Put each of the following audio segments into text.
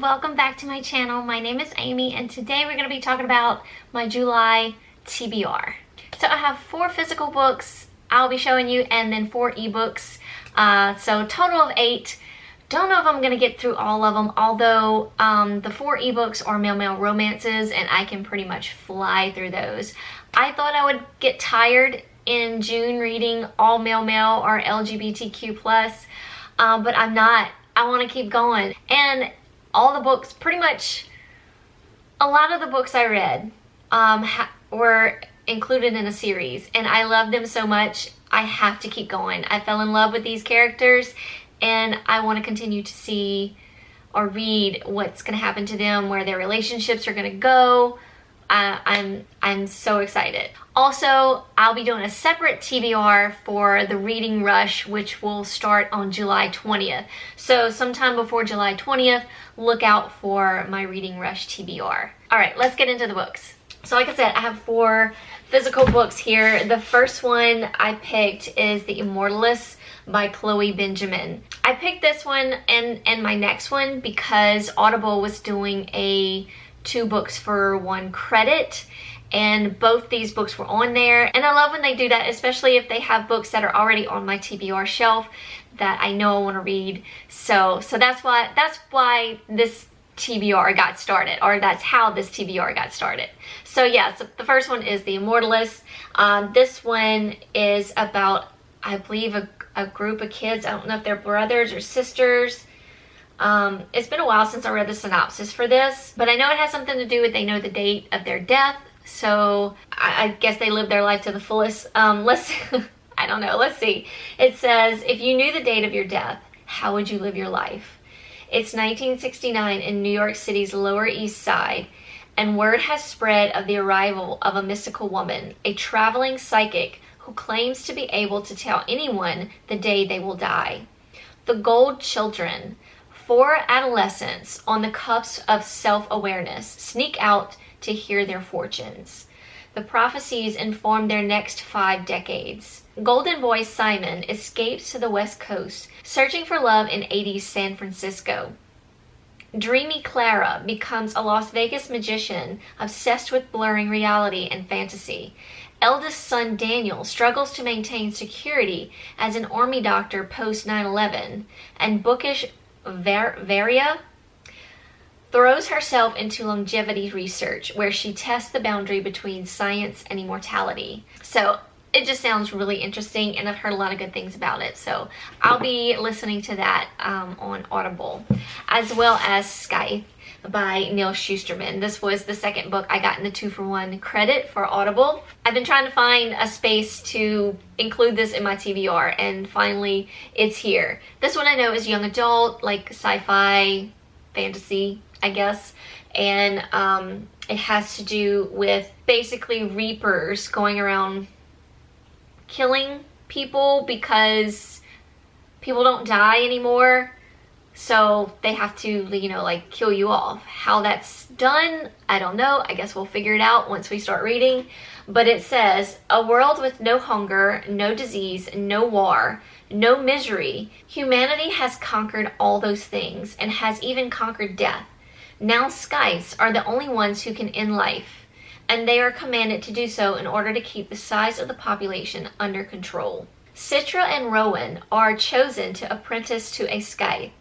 welcome back to my channel. My name is Amy and today we're going to be talking about my July TBR. So I have 4 physical books I'll be showing you and then 4 ebooks. So total of 8. Don't know if I'm going to get through all of them, although the 4 ebooks are male romances and I can pretty much fly through those. I thought I would get tired in June reading all male or LGBTQ+, but I'm not. I want to keep going. And all the books, pretty much a lot of the books I read were included in a series and I love them so much I have to keep going. I fell in love with these characters and I want to continue to see or read what's going to happen to them, where their relationships are going to go. I'm so excited. Also, I'll be doing a separate TBR for the reading rush, which will start on July 20th. So sometime before July 20th, look out for my reading rush TBR. All right, let's get into the books. So like I said, I have 4 physical books here. The first one I picked is The Immortalist by Chloe Benjamin. I picked this one and my next one because Audible was doing a 2 books for 1 credit, and both these books were on there, and I love when they do that, especially if they have books that are already on my TBR shelf that I know I want to read. So that's why this TBR got started, or that's how this TBR got started. So yeah, so the first one is The Immortalist. This one is about, I believe, a group of kids. I don't know if they're brothers or sisters. It's been a while since I read the synopsis for this, but I know it has something to do with they know the date of their death, so I guess they live their life to the fullest. I don't know, let's see. It says, if you knew the date of your death, how would you live your life? It's 1969 in New York City's Lower East Side, and word has spread of the arrival of a mystical woman, a traveling psychic who claims to be able to tell anyone the day they will die. The Gold Children, 4 adolescents on the cusp of self-awareness, sneak out to hear their fortunes. The prophecies inform their next 5 decades. Golden boy Simon escapes to the West Coast, searching for love in 80s San Francisco. Dreamy Clara becomes a Las Vegas magician obsessed with blurring reality and fantasy. Eldest son Daniel struggles to maintain security as an army doctor post 9/11, and bookish Varia throws herself into longevity research, where she tests the boundary between science and immortality. So it just sounds really interesting, and I've heard a lot of good things about it. So I'll be listening to that on Audible, as well as Scythe by Neil Shusterman. This was the second book I got in the 2-for-1 credit for Audible. I've been trying to find a space to include this in my TBR, and finally it's here. This one I know is young adult, like sci-fi, fantasy, I guess, and it has to do with basically reapers going around killing people because people don't die anymore. So they have to, you know, like kill you off. How that's done, I don't know. I guess we'll figure it out once we start reading. But it says, a world with no hunger, no disease, no war, no misery. Humanity has conquered all those things and has even conquered death. Now scythes are the only ones who can end life, and they are commanded to do so in order to keep the size of the population under control. Citra and Rowan are chosen to apprentice to a scythe,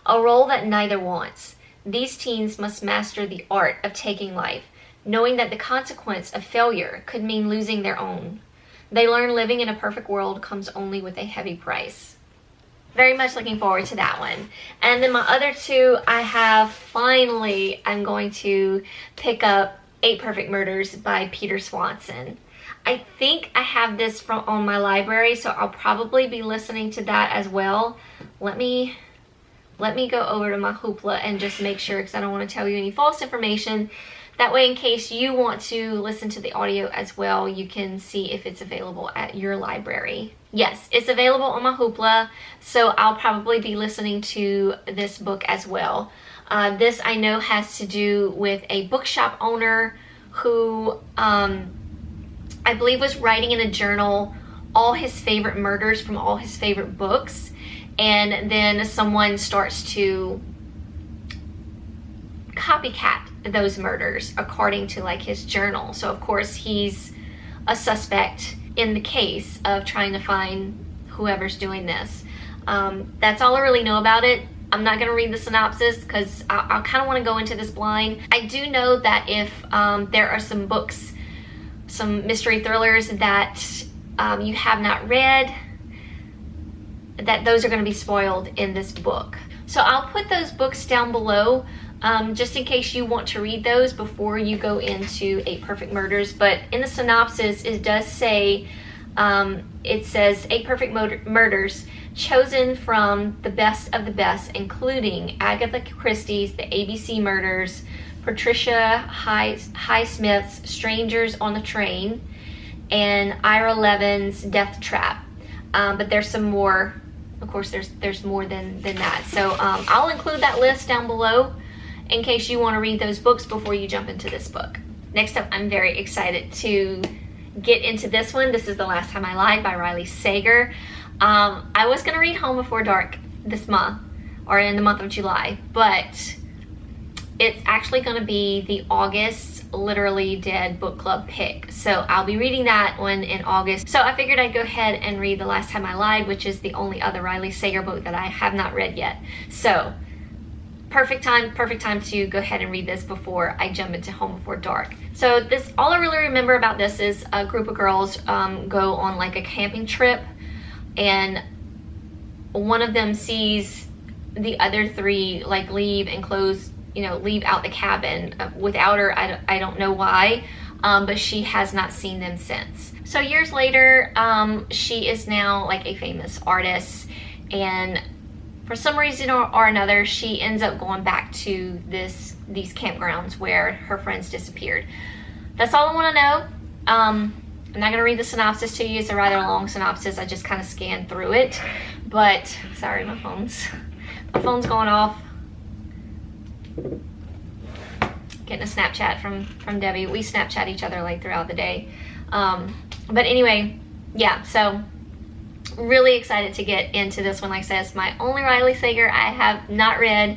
a role that neither wants. These teens must master the art of taking life, knowing that the consequence of failure could mean losing their own. They learn living in a perfect world comes only with a heavy price. Very much looking forward to that one. And then my other 2, I'm going to pick up 8 Perfect Murders by Peter Swanson. I think I have this on my library, so I'll probably be listening to that as well. Let me go over to my Hoopla and just make sure, because I don't want to tell you any false information. That way, in case you want to listen to the audio as well, you can see if it's available at your library. Yes, it's available on my Hoopla, so I'll probably be listening to this book as well. This I know has to do with a bookshop owner who I believe was writing in a journal all his favorite murders from all his favorite books, and then someone starts to copycat those murders according to like his journal. So of course he's a suspect in the case of trying to find whoever's doing this. That's all I really know about it. I'm not going to read the synopsis because I kind of want to go into this blind. I do know that if there are some books, some mystery thrillers that you have not read, that those are going to be spoiled in this book. So I'll put those books down below just in case you want to read those before you go into 8 Perfect Murders. But in the synopsis, it does say, it says 8 Perfect Murders chosen from the best of the best, including Agatha Christie's The A.B.C. Murders, Patricia Highsmith's Strangers on the Train, and Ira Levin's Deathtrap. But there's some more. Of course, there's more than that. So I'll include that list down below in case you want to read those books before you jump into this book. Next up, I'm very excited to get into this one. This is The Last Time I Lied by Riley Sager. I was going to read Home Before Dark this month, or in the month of July, but it's actually going to be the August Literally Dead book club pick. So I'll be reading that one in August. So I figured I'd go ahead and read The Last Time I Lied, which is the only other Riley Sager book that I have not read yet. So perfect time to go ahead and read this before I jump into Home Before Dark. So this, all I really remember about this is a group of girls go on like a camping trip, and one of them sees the other 3 like leave and leave out the cabin without her. I don't know why, but she has not seen them since. So years later, she is now like a famous artist, and for some reason or another, she ends up going back to these campgrounds where her friends disappeared. That's all I want to know. I'm not going to read the synopsis to you. It's a rather long synopsis. I just kind of scanned through it. But, sorry, my phone's going off. Getting a Snapchat from Debbie. We Snapchat each other like throughout the day. But anyway, yeah, so really excited to get into this one. Like I said, it's my only Riley Sager I have not read.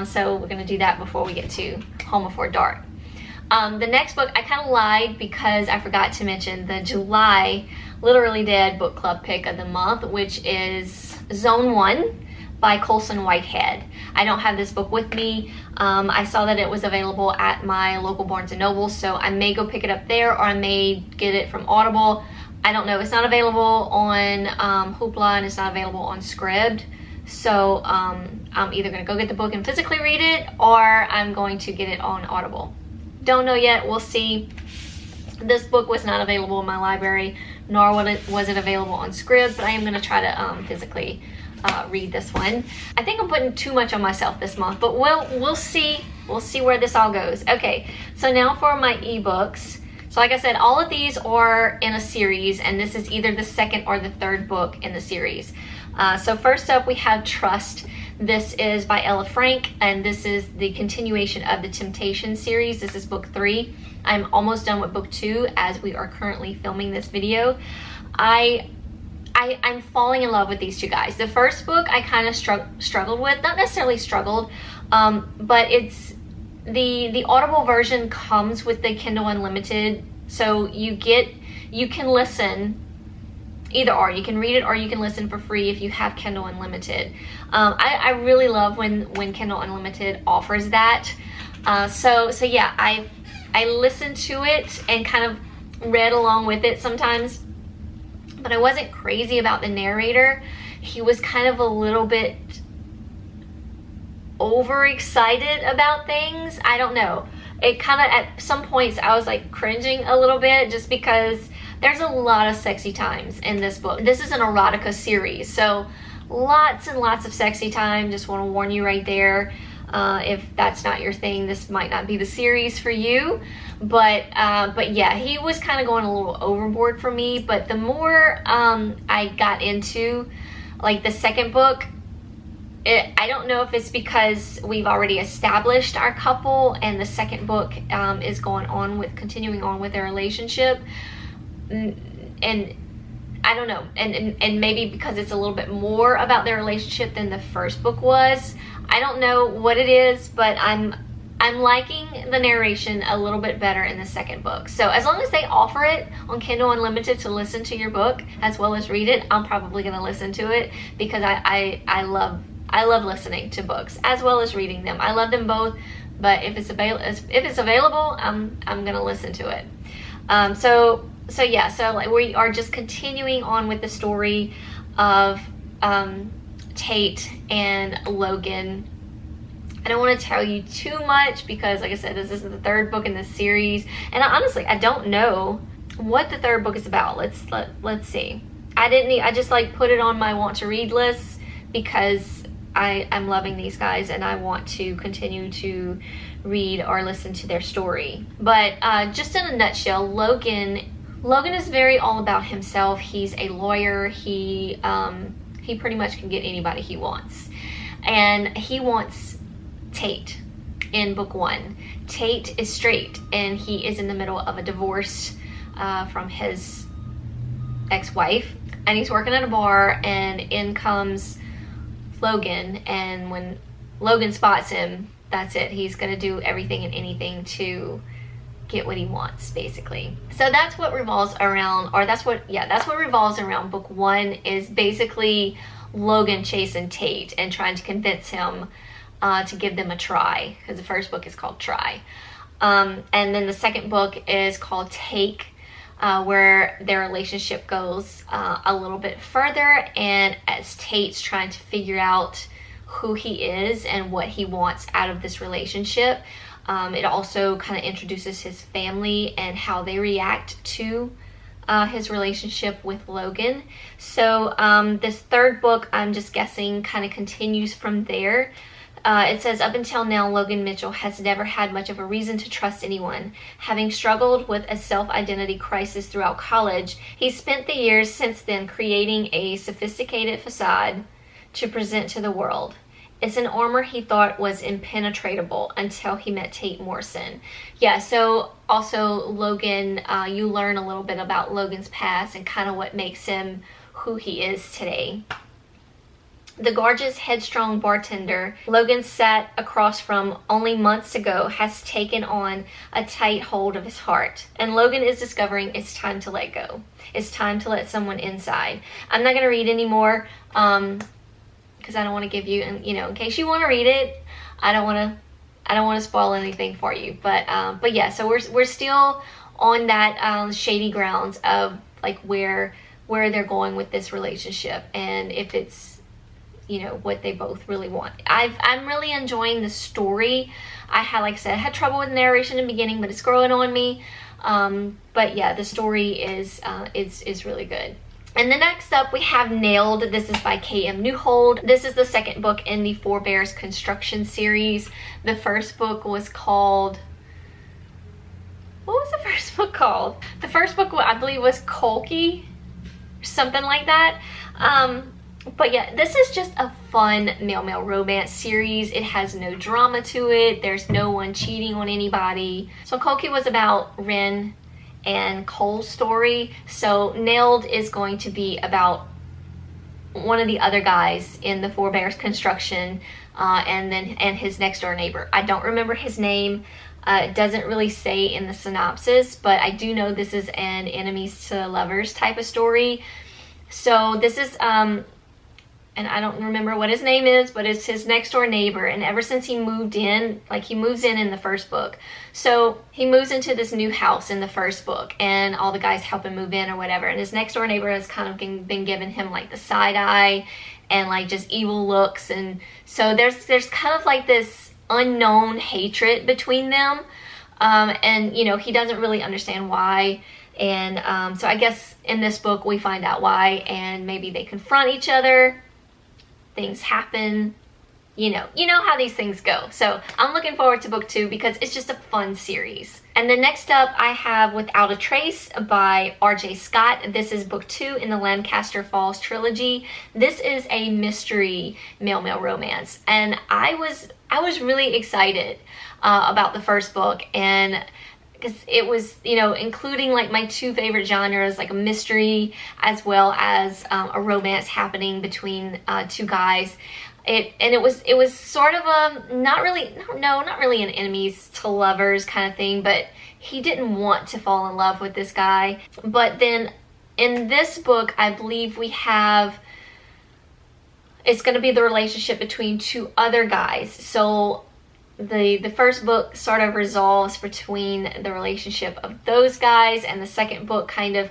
So we're going to do that before we get to Home Before Dark. The next book, I kind of lied because I forgot to mention the July Literally Dead book club pick of the month, which is Zone 1 by Colson Whitehead. I don't have this book with me. I saw that it was available at my local Barnes & Noble, so I may go pick it up there, or I may get it from Audible. I don't know. It's not available on Hoopla, and it's not available on Scribd. So I'm either going to go get the book and physically read it, or I'm going to get it on Audible. Don't know yet. We'll see. This book was not available in my library, nor was it available on Scribd, but I am going to try to physically read this one. I think I'm putting too much on myself this month, but we'll see. We'll see where this all goes. Okay, so now for my ebooks. So like I said, all of these are in a series, and this is either the 2nd or the 3rd book in the series. So first up, we have Trust. This is by Ella Frank, and this is the continuation of the Temptation series. This is book 3. I'm almost done with book 2 as we are currently filming this video. I'm falling in love with these 2 guys. The first book I kind of struggled with, not necessarily struggled, but it's the Audible version comes with the Kindle Unlimited, so you can listen. Either or, you can read it or you can listen for free if you have Kindle Unlimited. I really love when Kindle Unlimited offers that. So yeah, I listened to it and kind of read along with it sometimes, but I wasn't crazy about the narrator. He was kind of a little bit overexcited about things. I don't know. It kind of, at some points, I was like cringing a little bit just because there's a lot of sexy times in this book. This is an erotica series, so lots and lots of sexy time. Just want to warn you right there. If that's not your thing, this might not be the series for you. But yeah, he was kind of going a little overboard for me. But the more I got into like the 2nd book, I don't know if it's because we've already established our couple and the 2nd book is continuing on with their relationship. And I don't know, and maybe because it's a little bit more about their relationship than the 1st book was. I don't know what it is, but I'm I'm liking the narration a little bit better in the second book. So as long as they offer it on Kindle Unlimited to listen to your book as well as read it, I'm probably going to listen to it, because I love listening to books as well as reading them. I love them both, but if it's available, I'm going to listen to it. So like we are just continuing on with the story of Tate and Logan. I don't want to tell you too much because, like I said, this is the third book in this series, and honestly I don't know what the third book is about. Let's see. I just like put it on my want to read list because I'm loving these guys and I want to continue to read or listen to their story. But just in a nutshell, Logan is very all about himself. He's a lawyer. He pretty much can get anybody he wants, and he wants Tate in book 1. Tate is straight and he is in the middle of a divorce from his ex-wife, and he's working at a bar, and in comes Logan, and when Logan spots him, that's it. He's gonna do everything and anything to get what he wants, basically. So that's what revolves around, or that's what revolves around book 1, is basically Logan chasing Tate and trying to convince him to give them a try, because the first book is called Try. And then the second book is called Take, where their relationship goes a little bit further, and as Tate's trying to figure out who he is and what he wants out of this relationship. It also kind of introduces his family and how they react to his relationship with Logan. So this third book, I'm just guessing, kind of continues from there. It says, up until now, Logan Mitchell has never had much of a reason to trust anyone. Having struggled with a self-identity crisis throughout college, he spent the years since then creating a sophisticated facade to present to the world. It's an armor he thought was impenetrable until he met Tate Morrison. Yeah, so also Logan, you learn a little bit about Logan's past and kind of what makes him who he is today. The gorgeous, headstrong bartender Logan sat across from only months ago has taken on a tight hold of his heart, and Logan is discovering it's time to let go. It's time to let someone inside. I'm not going to read anymore because I don't want to give you, and in case you want to read it, I don't want to spoil anything for you. But yeah, so we're still on that shady grounds of like where they're going with this relationship, and if it's what they both really want. I'm really enjoying the story. Like I said, I had trouble with narration in the beginning, but it's growing on me. But yeah, the story is really good. And then next up we have Nailed. This is by K.M. Newhold. This is the second book in the Four Bears Construction series. The first book was called... What was the first book called? The first book, I believe, was Kolky, something like that. But yeah, this is just a fun male romance series. It has no drama to it. There's no one cheating on anybody. So Kolky was about Ren and Cole's story. So Nailed is going to be about one of the other guys in the Four Bears Construction and his next door neighbor. I don't remember his name. It doesn't really say in the synopsis, but I do know this is an enemies to lovers type of story. So this is and I don't remember what his name is, but it's his next door neighbor. And ever since he moved in, like he moves in the first book. So he moves into this new house in the first book, and all the guys help him move in or whatever. And his next door neighbor has kind of been giving him like the side eye and like just evil looks. And so there's kind of like this unknown hatred between them. And he doesn't really understand why. And so I guess in this book we find out why, and maybe they confront each other. Things happen, you know how these things go. So I'm looking forward to book 2 because it's just a fun series. And then next up I have Without a Trace by R.J. Scott. This is book 2 in the Lancaster Falls trilogy. This is a mystery male romance, and I was really excited about the first book, and because it was, including like my two favorite genres, like a mystery as well as a romance happening between two guys. It was sort of a not really an enemies to lovers kind of thing, but he didn't want to fall in love with this guy. But then in this book, I believe we have, it's going to be the relationship between two other guys. So the first book sort of resolves between the relationship of those guys, and the second book kind of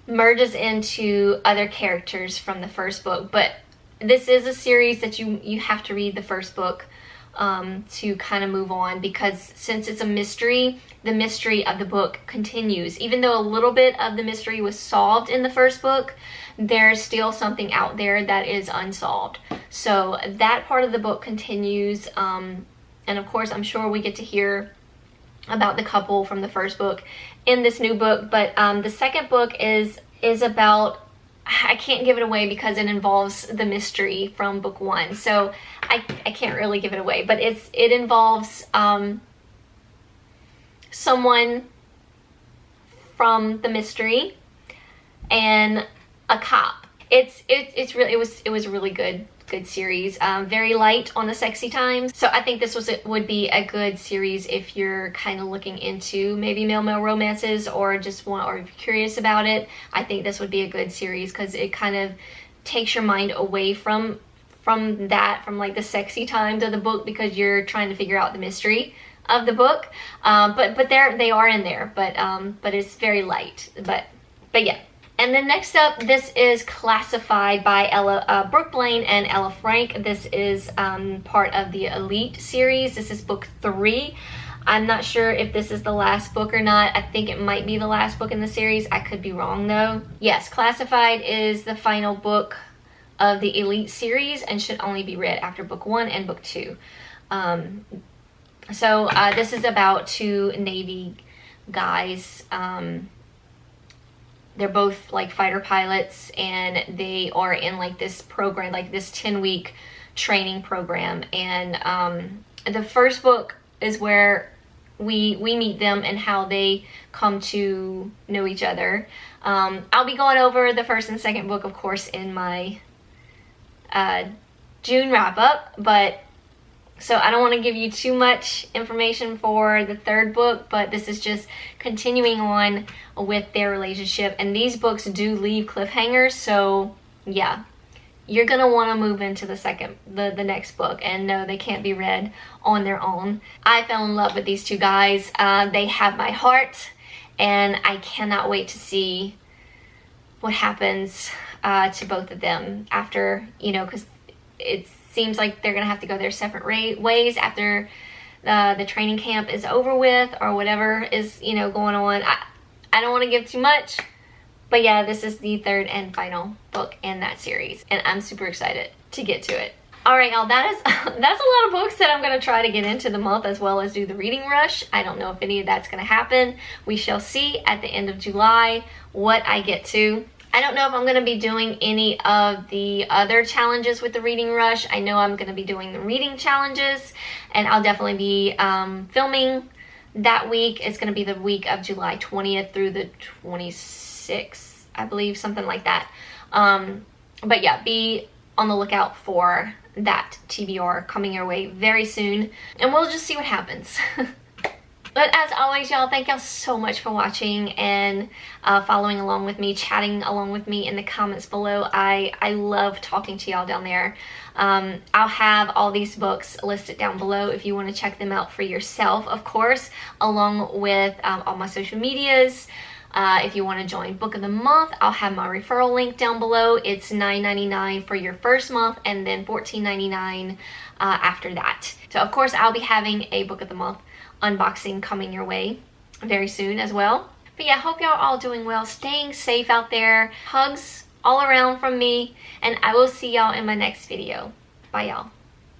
merges into other characters from the first book. But this is a series that you have to read the first book to kind of move on, because since it's a mystery, the mystery of the book continues. Even though a little bit of the mystery was solved in the first book, there's still something out there that is unsolved. So that part of the book continues, and of course I'm sure we get to hear about the couple from the first book in this new book. But the second book is about, I can't give it away because it involves the mystery from book one, so I can't really give it away, but it involves someone from the mystery and a cop. It was a really good series. Very light on the sexy times, so I think this would be a good series if you're kind of looking into maybe male romances, or or curious about it. I think this would be a good series because it kind of takes your mind away from like the sexy times of the book, because you're trying to figure out the mystery of the book. But they are in there, but it's very light. But yeah. And then next up, this is Classified by Brooke Blaine and Ella Frank. This is part of the Elite series. This is book 3. I'm not sure if this is the last book or not. I think it might be the last book in the series. I could be wrong though. Yes, Classified is the final book of the Elite series and should only be read after book 1 and book 2. So this is about two Navy guys. They're both like fighter pilots, and they are in like this program, like this 10-week training program. And the first book is where we meet them and how they come to know each other. I'll be going over the first and second book, of course, in my June wrap up, but so I don't want to give you too much information for the third book, but this is just continuing on with their relationship. And these books do leave cliffhangers, so yeah, you're gonna want to move into the next book, and no, they can't be read on their own. I fell in love with these two guys. They have my heart, and I cannot wait to see what happens to both of them after, because it seems like they're gonna have to go their separate ways after the training camp is over with, or whatever is going on. I don't want to give too much, but yeah, this is the third and final book in that series, and I'm super excited to get to it. All right, y'all, that's a lot of books that I'm gonna try to get into the month, as well as do the reading rush. I don't know if any of that's gonna happen. We shall see at the end of July what I get to. I don't know if I'm going to be doing any of the other challenges with the reading rush. I know I'm going to be doing the reading challenges, and I'll definitely be filming that week. It's going to be the week of July 20th through the 26th, I believe, something like that. But yeah, be on the lookout for that TBR coming your way very soon, and we'll just see what happens. But as always, y'all, thank y'all so much for watching and following along with me, chatting along with me in the comments below. I love talking to y'all down there. I'll have all these books listed down below if you want to check them out for yourself, of course, along with all my social medias. If you want to join Book of the Month, I'll have my referral link down below. It's $9.99 for your first month, and then $14.99 after that. So of course, I'll be having a Book of the Month unboxing coming your way very soon as well. But yeah, hope y'all all doing well, staying safe out there. Hugs all around from me, and I will see y'all in my next video. Bye, y'all.